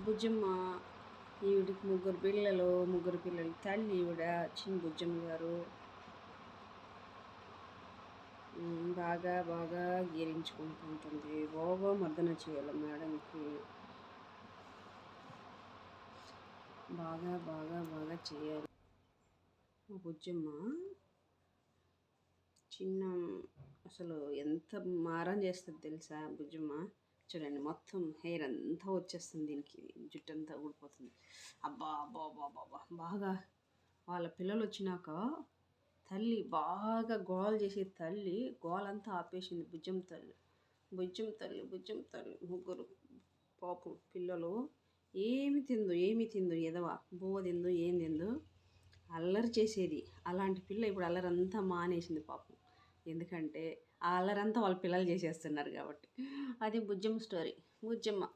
బుజ్జమ్మ ఈవిడికి ముగ్గురు పిల్లలు తల్లి ఈవిడ చిన్న బుజ్జమ్మ గారు బాగా బాగా గీరించుకుంటుంటుంది. బాగా మర్దన చేయాలి మేడంకి. బాగా బాగా బాగా చేయాలి. బుజ్జమ్మ చిన్న అసలు ఎంత మారం చేస్తుంది తెలుసా బుజ్జమ్మ. చూడండి మొత్తం హెయిర్ అంతా వచ్చేస్తుంది, దీనికి జుట్టు అంతా ఊడిపోతుంది. అబ్బా అబ్బా అబ్బా అబ్బా బాగా వాళ్ళ పిల్లలు వచ్చినాక తల్లి బాగా గోల చేసే తల్లి గోలంతా ఆపేసింది. బుజ్జం తల్లి ముగ్గురు పాపం పిల్లలు ఏమి తిందు ఎదవ బువ్వ తిందు ఏం తిందు అల్లరి చేసేది. అలాంటి పిల్ల ఇప్పుడు అల్లరంతా మానేసింది పాపం. ఎందుకంటే ఆ అల్లరంతా వాళ్ళ పిల్లలు చేసేస్తున్నారు కాబట్టి. అది బుజ్జమ్మ స్టోరీ. బుజ్జమ్మ